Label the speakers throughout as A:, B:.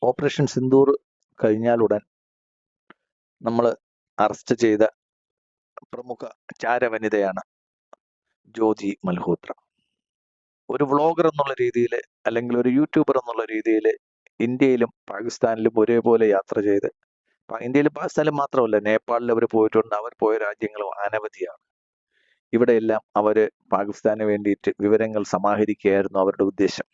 A: Operation Sindoor കഴിഞ്ഞാലുടൻ നമ്മൾ arrest ചെയ്ത പ്രമുഖ ചാരവനിതയാണ് ജ്യോതി മൽഹോത്ര. ഒരു വ്ളോഗർ എന്നുള്ള രീതിയിൽ അല്ലെങ്കിൽ ഒരു യൂട്യൂബർ എന്നുള്ള രീതിയിൽ ഇന്ത്യയിലും പാകിസ്ഥാനിലും ഒരേപോലെ യാത്ര ചെയ്ത്, ഇന്ത്യയിലും പാകിസ്ഥാനിലും മാത്രമല്ല, നേപ്പാളിൽ അവർ പോയിട്ടുണ്ട്. അവർ പോയ രാജ്യങ്ങളും അനവധിയാണ്. ഇവിടെയെല്ലാം അവർ പാകിസ്ഥാന് വേണ്ടിയിട്ട് വിവരങ്ങൾ സമാഹരിക്കുകയായിരുന്നു അവരുടെ ഉദ്ദേശം.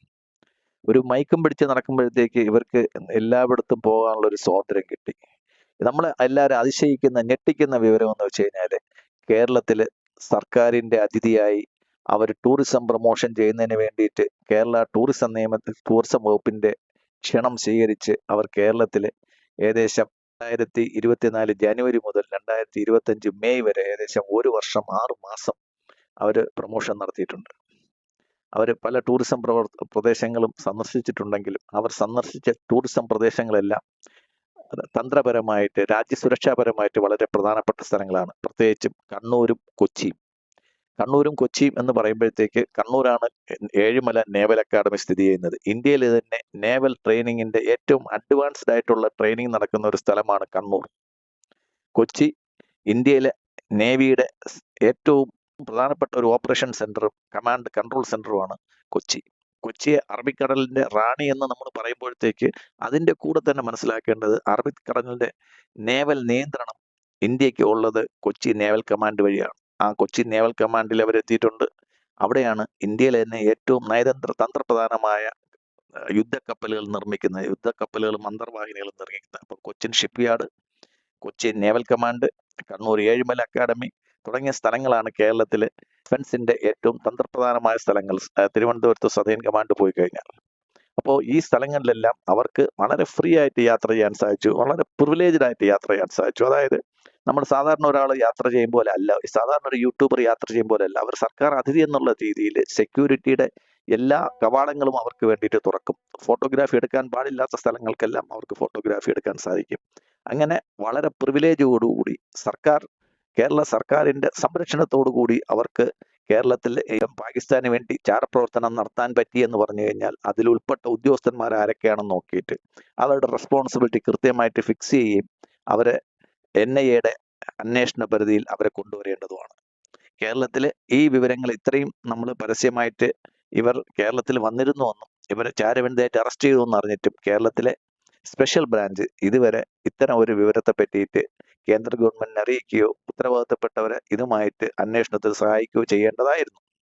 A: ഒരു മൈക്കും പിടിച്ച് നടക്കുമ്പോഴത്തേക്ക് ഇവർക്ക് എല്ലായിടത്തും പോകാനുള്ള ഒരു സ്വാതന്ത്ര്യം കിട്ടി. നമ്മൾ എല്ലാവരും അതിശയിക്കുന്ന ഞെട്ടിക്കുന്ന വിവരം എന്ന് വെച്ച് കഴിഞ്ഞാൽ, കേരളത്തിൽ സർക്കാരിൻ്റെ അതിഥിയായി അവർ ടൂറിസം പ്രൊമോഷൻ ചെയ്യുന്നതിന് വേണ്ടിയിട്ട് കേരള ടൂറിസം വകുപ്പിൻ്റെ ക്ഷണം സ്വീകരിച്ച് അവർ കേരളത്തിൽ ഏകദേശം 2024 ജനുവരി മുതൽ 2025 മെയ് വരെ ഏകദേശം 1 വർഷം 6 മാസം അവർ പ്രൊമോഷൻ നടത്തിയിട്ടുണ്ട്. അവർ പല ടൂറിസം പ്രദേശങ്ങളും സന്ദർശിച്ചിട്ടുണ്ടെങ്കിലും അവർ സന്ദർശിച്ച ടൂറിസം പ്രദേശങ്ങളെല്ലാം തന്ത്രപരമായിട്ട് രാജ്യസുരക്ഷാപരമായിട്ട് വളരെ പ്രധാനപ്പെട്ട സ്ഥലങ്ങളാണ്. പ്രത്യേകിച്ചും കണ്ണൂരും കൊച്ചിയും എന്ന് പറയുമ്പോഴത്തേക്ക്, കണ്ണൂരാണ് ഏഴിമല നേവൽ അക്കാദമി സ്ഥിതി ചെയ്യുന്നത്. ഇന്ത്യയിൽ തന്നെ നേവൽ ട്രെയിനിങ്ങിന്റെ ഏറ്റവും അഡ്വാൻസ്ഡ് ആയിട്ടുള്ള ട്രെയിനിങ് നടക്കുന്ന ഒരു സ്ഥലമാണ് കണ്ണൂർ. കൊച്ചി ഇന്ത്യയിലെ നേവിയുടെ ഏറ്റവും പ്രധാനപ്പെട്ട ഒരു ഓപ്പറേഷൻ സെന്ററും കമാൻഡ് കൺട്രോൾ സെന്ററുമാണ് കൊച്ചിയെ അറബിക്കടലിന്റെ റാണി എന്ന് നമ്മൾ പറയുമ്പോഴത്തേക്ക് അതിന്റെ കൂടെ തന്നെ മനസ്സിലാക്കേണ്ടത്, അറബിക്കടലിന്റെ നേവൽ നിയന്ത്രണം ഇന്ത്യക്ക് ഉള്ളത് കൊച്ചി നേവൽ കമാൻഡ് വഴിയാണ്. ആ കൊച്ചി നേവൽ കമാൻഡിൽ അവരെത്തിയിട്ടുണ്ട്. അവിടെയാണ് ഇന്ത്യയിലെ തന്നെ ഏറ്റവും തന്ത്രപ്രധാനമായ യുദ്ധക്കപ്പലുകളും അന്തർവാഹിനികളും നിർമ്മിക്കുന്നത്. അപ്പോൾ Cochin shipyard, Kochi naval command, Kannur Ezhimala academy തുടങ്ങിയ സ്ഥലങ്ങളാണ് കേരളത്തിലെ ഡിഫൻസിന്റെ ഏറ്റവും തന്ത്രപ്രധാനമായ സ്ഥലങ്ങൾ. തിരുവനന്തപുരത്ത് സദേൺ കമാൻഡ് പോയി കഴിഞ്ഞാൽ, അപ്പോൾ ഈ സ്ഥലങ്ങളിലെല്ലാം അവർക്ക് വളരെ ഫ്രീ ആയിട്ട് യാത്ര ചെയ്യാൻ സാധിച്ചു, വളരെ പ്രിവിലേജ്ഡ് ആയിട്ട് യാത്ര ചെയ്യാൻ സാധിച്ചു. അതായത് നമ്മൾ സാധാരണ ഒരാൾ യാത്ര ചെയ്യുമ്പോൾ അല്ല, സാധാരണ ഒരു യൂട്യൂബർ യാത്ര ചെയ്യുമ്പോൾ അല്ല, അവർ സർക്കാർ അതിഥി എന്നുള്ള രീതിയിൽ സെക്യൂരിറ്റിയുടെ എല്ലാ കവാടങ്ങളും അവർക്ക് വേണ്ടിയിട്ട് തുറക്കും. ഫോട്ടോഗ്രാഫി എടുക്കാൻ പാടില്ലാത്ത സ്ഥലങ്ങൾക്കെല്ലാം അവർക്ക് ഫോട്ടോഗ്രാഫി എടുക്കാൻ സാധിക്കും. അങ്ങനെ വളരെ പ്രിവിലേജോടുകൂടി കേരള സർക്കാരിന്റെ സംരക്ഷണത്തോടുകൂടി അവർക്ക് കേരളത്തിൽ പാകിസ്ഥാന് വേണ്ടി ചാരപ്രവർത്തനം നടത്താൻ പറ്റി എന്ന് പറഞ്ഞു കഴിഞ്ഞാൽ, അതിൽ ഉൾപ്പെട്ട ഉദ്യോഗസ്ഥന്മാർ ആരൊക്കെയാണെന്ന് നോക്കിയിട്ട് അവരുടെ റെസ്പോൺസിബിലിറ്റി കൃത്യമായിട്ട് ഫിക്സ് ചെയ്യുകയും അവരെ NIA-യുടെ അന്വേഷണ പരിധിയിൽ അവരെ കൊണ്ടുവരേണ്ടതുമാണ്. കേരളത്തിൽ ഈ വിവരങ്ങൾ ഇത്രയും നമ്മൾ പരസ്യമായിട്ട് ഇവർ കേരളത്തിൽ വന്നിരുന്നുവെന്നും ഇവരെ ചാരവനിതയായിട്ട് അറസ്റ്റ് ചെയ്തുവെന്ന് അറിഞ്ഞിട്ടും കേരളത്തിലെ സ്പെഷ്യൽ ബ്രാഞ്ച് ഇതുവരെ ഇത്തരം ഒരു വിവരത്തെ പറ്റിയിട്ട് കേന്ദ്ര ഗവൺമെന്റിനെ അറിയിക്കുകയോ ഉത്തരവാദിത്തപ്പെട്ടവരെ ഇതുമായിട്ട് അന്വേഷണത്തിൽ സഹായിക്കുകയോ ചെയ്യേണ്ടതായിരുന്നു.